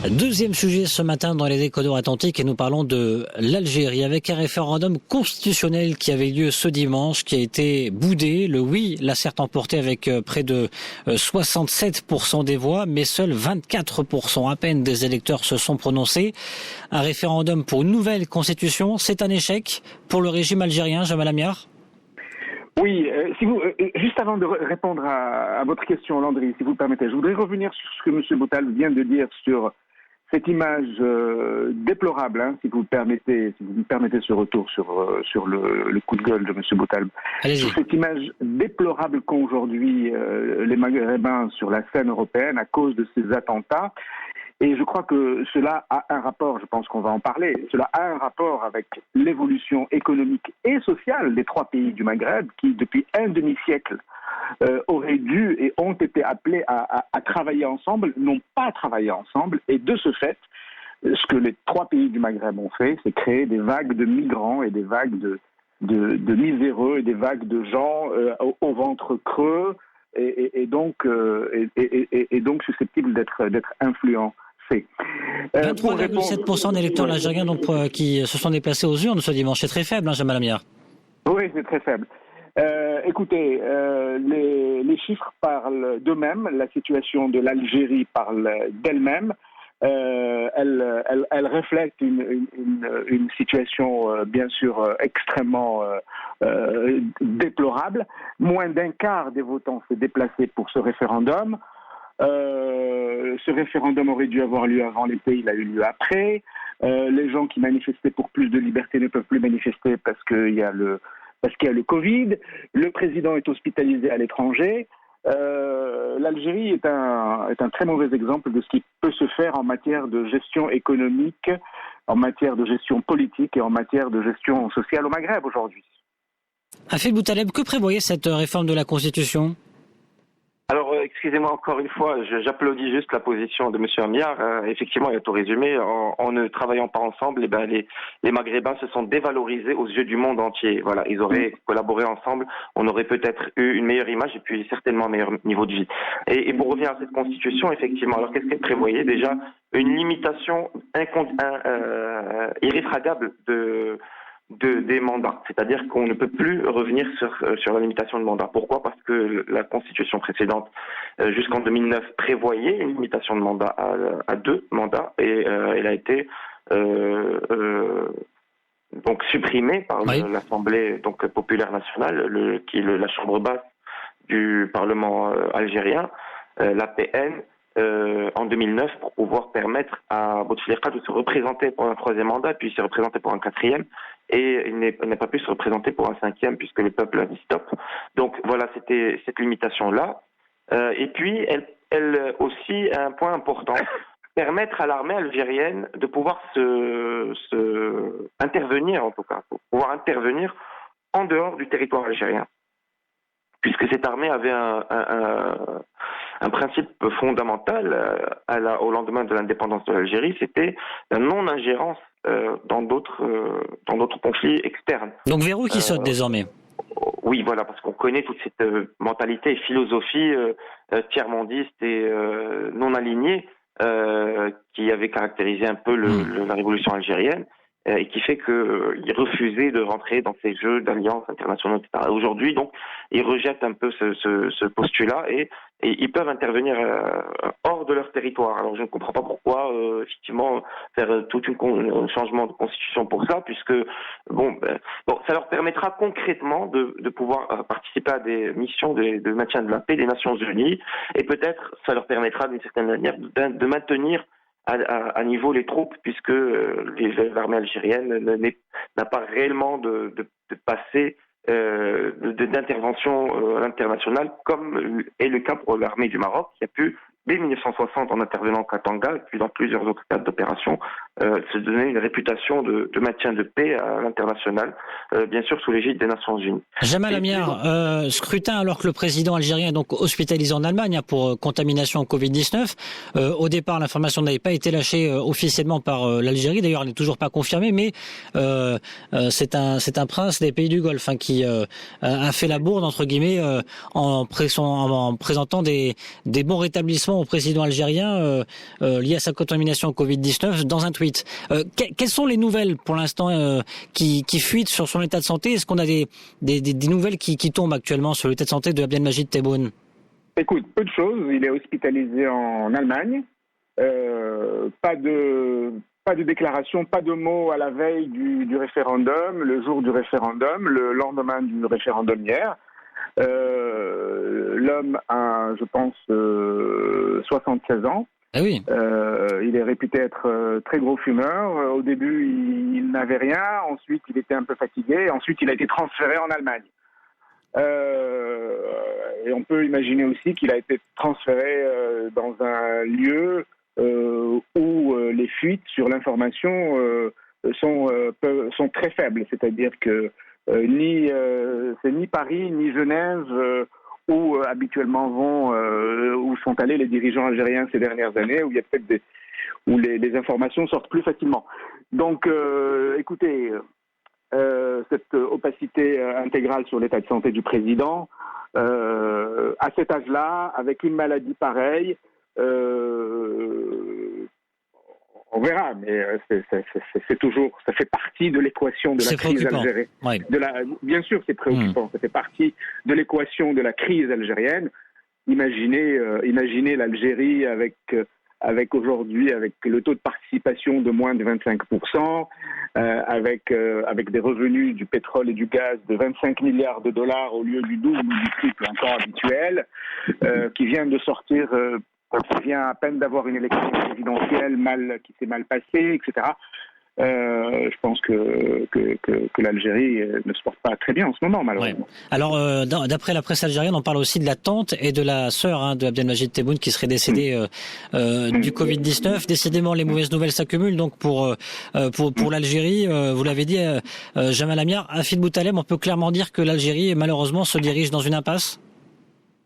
Deuxième sujet ce matin dans les Échos d'Outre-Atlantique et nous parlons de l'Algérie avec un référendum constitutionnel qui avait lieu ce dimanche, qui a été boudé. Le oui l'a certes emporté avec près de 67% des voix, mais seuls 24% à peine des électeurs se sont prononcés. Un référendum pour une nouvelle constitution, c'est un échec pour le régime algérien, Jamal Amiar? Oui, juste avant de répondre à votre question, Landry, si vous le permettez, je voudrais revenir sur ce que M. Boutal vient de dire sur cette image déplorable, si vous me permettez ce retour sur le coup de gueule de M. Boutal. Sur cette image déplorable qu'ont aujourd'hui les Maghrébins sur la scène européenne à cause de ces attentats. Et je crois que cela a un rapport, je pense qu'on va en parler, cela a un rapport avec l'évolution économique et sociale des trois pays du Maghreb qui, depuis un demi-siècle, auraient dû et ont été appelés à travailler ensemble, n'ont pas travaillé ensemble. Et de ce fait, ce que les trois pays du Maghreb ont fait, c'est créer des vagues de migrants et des vagues de miséreux et des vagues de gens au ventre creux et donc susceptibles d'être influents. 23,7% d'électeurs algériens qui se sont déplacés aux urnes ce dimanche. C'est très faible, Jamal Amiar. Oui, c'est très faible. Écoutez, les chiffres parlent d'eux-mêmes. La situation de l'Algérie parle d'elle-même. Elle reflète une situation, bien sûr, extrêmement déplorable. Moins d'un quart des votants s'est déplacé pour ce référendum. Ce référendum aurait dû avoir lieu avant l'été, il a eu lieu après. Les gens qui manifestaient pour plus de liberté ne peuvent plus manifester parce qu'il y a le Covid. Le président est hospitalisé à l'étranger. L'Algérie est un très mauvais exemple de ce qui peut se faire en matière de gestion économique, en matière de gestion politique et en matière de gestion sociale au Maghreb aujourd'hui. Hafid Boutaleb, que prévoyait cette réforme de la Constitution ? Alors, excusez-moi encore une fois, j'applaudis juste la position de M. Amiar. Effectivement, il a tout résumé. En ne travaillant pas ensemble, les Maghrébins se sont dévalorisés aux yeux du monde entier. Voilà, ils auraient collaboré ensemble, on aurait peut-être eu une meilleure image et puis certainement un meilleur niveau de vie. Et pour revenir à cette constitution, effectivement, alors qu'est-ce qu'elle prévoyait? Déjà, une limitation irréfragable des mandats, c'est-à-dire qu'on ne peut plus revenir sur la limitation de mandat. Pourquoi? Parce que la constitution précédente, jusqu'en 2009, prévoyait une limitation de mandat à 2 mandats et elle a été donc supprimée par l'Assemblée populaire nationale, qui est la chambre basse du Parlement algérien, l'APN. En 2009 pour pouvoir permettre à Bouteflika de se représenter pour un 3e mandat, puis se représenter pour un 4e, et il n'a pas pu se représenter pour un 5e puisque le peuple a dit stop. Donc voilà, c'était cette limitation-là. Et puis, elle aussi, un point important, permettre à l'armée algérienne de pouvoir intervenir, en tout cas, pour pouvoir intervenir en dehors du territoire algérien. Puisque cette armée avait un principe fondamental au lendemain de l'indépendance de l'Algérie, c'était la non-ingérence dans d'autres conflits externes. Donc verrou qui saute désormais. Oui, voilà, parce qu'on connaît toute cette mentalité et philosophie tiers-mondiste et non alignée qui avait caractérisé un peu la révolution algérienne. Et qui fait qu'ils refusaient de rentrer dans ces jeux d'alliances internationaux, etc. Aujourd'hui, donc, ils rejettent un peu ce postulat et ils peuvent intervenir hors de leur territoire. Alors, je ne comprends pas pourquoi, effectivement, faire tout un changement de constitution pour ça, puisque, ça leur permettra concrètement de pouvoir participer à des missions de maintien de la paix des Nations Unies, et peut-être ça leur permettra, d'une certaine manière, de maintenir à niveau les troupes, puisque l'armée algérienne n'a pas réellement de passé d'intervention internationale, comme est le cas pour l'armée du Maroc, qui a pu, dès 1960, en intervenant à Katanga, et puis dans plusieurs autres cadres d'opération, se donner une réputation de maintien de paix à l'international, bien sûr sous l'égide des Nations Unies. Jamal Amiar, scrutin alors que le président algérien est donc hospitalisé en Allemagne pour contamination au Covid-19. Au départ, l'information n'avait pas été lâchée officiellement par l'Algérie, d'ailleurs elle n'est toujours pas confirmée, mais c'est un prince des pays du Golfe qui a fait la bourde, entre guillemets, en présentant des bons rétablissements au président algérien liées à sa contamination au Covid-19 dans un tweet. Quelles sont les nouvelles pour l'instant qui fuitent sur son état de santé? Est-ce qu'on a des nouvelles qui tombent actuellement sur l'état de santé de Abdelmajid Tebboune? Écoute, peu de choses. Il est hospitalisé en Allemagne. Pas de déclaration, pas de mots à la veille du référendum, le jour du référendum, le lendemain du référendum hier. L'homme a, je pense, 76 ans. Ah oui. Il est réputé être très gros fumeur. Au début, il n'avait rien. Ensuite, il était un peu fatigué. Ensuite, il a été transféré en Allemagne. Et on peut imaginer aussi qu'il a été transféré dans un lieu où les fuites sur l'information sont très faibles. C'est-à-dire que c'est ni Paris ni Genève où habituellement où sont allés les dirigeants algériens ces dernières années, où il y a peut-être où les informations sortent plus facilement. Donc, écoutez, cette opacité intégrale sur l'état de santé du président, à cet âge-là, avec une maladie pareille, on verra, mais c'est toujours, ça fait partie de l'équation de la crise algérienne. Ouais. Bien sûr, c'est préoccupant. Ça fait partie de l'équation de la crise algérienne. Imaginez l'Algérie avec aujourd'hui, avec le taux de participation de moins de 25%, avec des revenus du pétrole et du gaz de 25 milliards de dollars au lieu du double ou du triple encore habituel, qui vient de sortir. Qui vient à peine d'avoir une élection présidentielle qui s'est mal passée, etc. Je pense que l'Algérie ne se porte pas très bien en ce moment, malheureusement. Ouais. Alors, d'après la presse algérienne, on parle aussi de la tante et de la sœur de Abdelmajid Tebboune qui serait décédée du Covid-19. Décidément, les mauvaises nouvelles s'accumulent. Donc, pour l'Algérie, vous l'avez dit, Jamal Amiar, Afid Boutaleb, on peut clairement dire que l'Algérie, malheureusement, se dirige dans une impasse?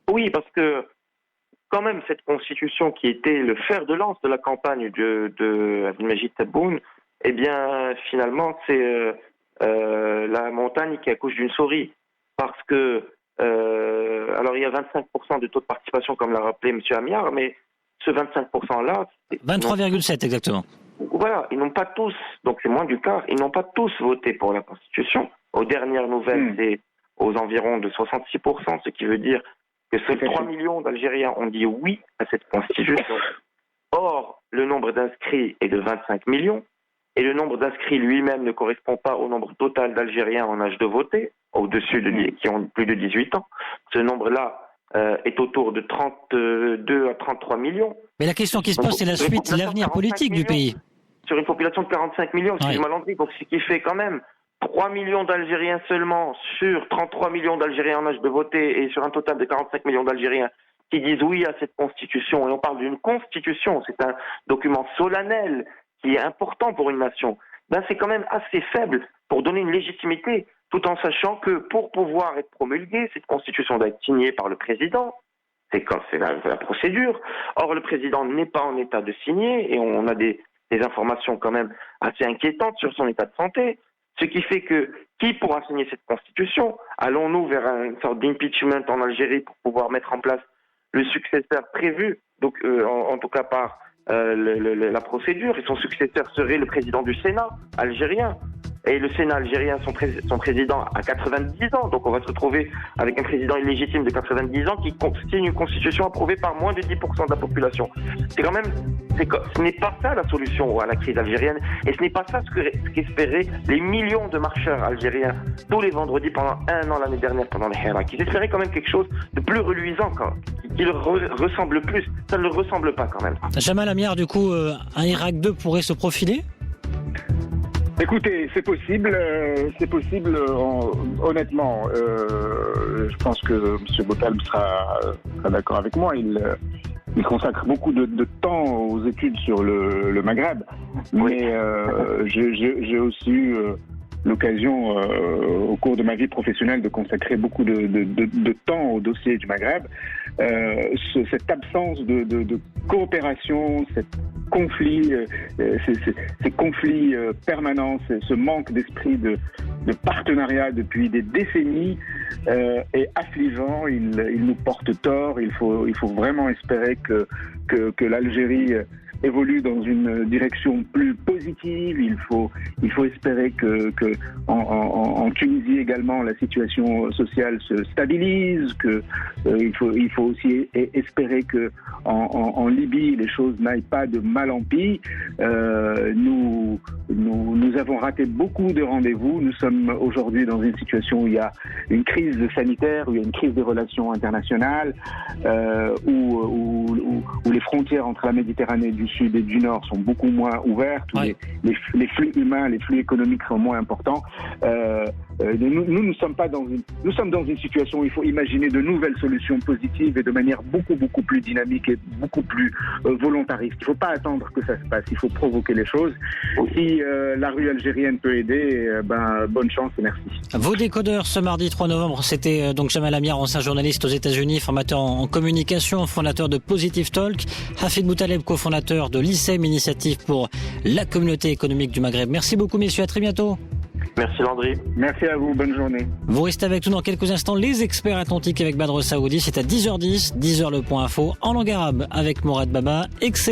Oui, parce que quand même, cette constitution qui était le fer de lance de la campagne de Abdelmajid Tebboune, eh bien, finalement, c'est la montagne qui accouche d'une souris. Parce que, alors il y a 25% de taux de participation, comme l'a rappelé M. Amiar, mais ce 25%-là... 23,7 exactement. Voilà, ils n'ont pas tous, donc c'est moins du quart, ils n'ont pas tous voté pour la Constitution. Aux dernières nouvelles, c'est aux environs de 66%, ce qui veut dire que seuls 3 millions d'Algériens ont dit oui à cette constitution. Or, le nombre d'inscrits est de 25 millions, et le nombre d'inscrits lui-même ne correspond pas au nombre total d'Algériens en âge de voter, qui ont plus de 18 ans. Ce nombre-là est autour de 32 à 33 millions. Mais la question qui se pose, c'est la suite, l'avenir politique du pays. Sur une population de 45 millions, excusez-moi Landry, donc ce qui fait quand même 3 millions d'Algériens seulement sur 33 millions d'Algériens en âge de voter et sur un total de 45 millions d'Algériens qui disent oui à cette constitution. Et on parle d'une constitution, c'est un document solennel qui est important pour une nation. Ben, c'est quand même assez faible pour donner une légitimité, tout en sachant que pour pouvoir être promulguée, cette constitution doit être signée par le président. C'est la procédure. Or, le président n'est pas en état de signer et on a des informations quand même assez inquiétantes sur son état de santé. Ce qui fait que, qui pourra signer cette constitution? Allons-nous vers une sorte d'impeachment en Algérie pour pouvoir mettre en place le successeur prévu, donc en tout cas par la procédure, et son successeur serait le président du Sénat algérien. Et le Sénat algérien, son président a 90 ans, donc on va se retrouver avec un président illégitime de 90 ans qui signe une constitution approuvée par moins de 10% de la population. Ce n'est pas ça la solution à la crise algérienne, et ce n'est pas ça ce qu'espéraient les millions de marcheurs algériens tous les vendredis pendant un an l'année dernière pendant les Hirak. Ils espéraient quand même quelque chose de plus reluisant, qui leur ressemble plus. Ça ne le ressemble pas quand même. Jamal Amiar, du coup, un Irak 2 pourrait se profiler? Écoutez, c'est possible, honnêtement. Je pense que M. Boutaleb sera d'accord avec moi. Il consacre beaucoup de temps aux études sur le Maghreb. Mais j'ai aussi eu l'occasion, au cours de ma vie professionnelle, de consacrer beaucoup de temps au dossier du Maghreb. Cette absence de coopération, ces conflits permanents, ce manque d'esprit de partenariat depuis des décennies est affligeant, il nous porte tort. Il faut vraiment espérer que l'Algérie évolue dans une direction plus positive. Il faut espérer que en Tunisie également la situation sociale se stabilise. Il faut aussi espérer que en Libye les choses n'aillent pas de mal en pis. Nous avons raté beaucoup de rendez-vous. Nous sommes aujourd'hui dans une situation où il y a une crise sanitaire, où il y a une crise des relations internationales, où les frontières entre la Méditerranée du Sud et du Nord sont beaucoup moins ouvertes, où les flux humains, les flux économiques sont moins importants. Nous sommes dans une situation où il faut imaginer de nouvelles solutions positives et de manière beaucoup plus dynamique et beaucoup plus volontariste. Il ne faut pas attendre que ça se passe, il faut provoquer les choses. Si la rue algérienne peut aider, bonne chance et merci. Vos décodeurs ce mardi 3 novembre, c'était donc Jamal Amiar, ancien journaliste aux États-Unis, formateur en communication, fondateur de Positive Talk, Hafid Boutaleb, cofondateur de l'ICEM, Initiative pour la communauté économique du Maghreb. Merci beaucoup messieurs, à très bientôt. Merci Landry. Merci à vous, bonne journée. Vous restez avec nous dans quelques instants, les experts atlantiques avec Badr Saoudi, c'est à 10h10, 10h le point info, en langue arabe avec Mourad Baba.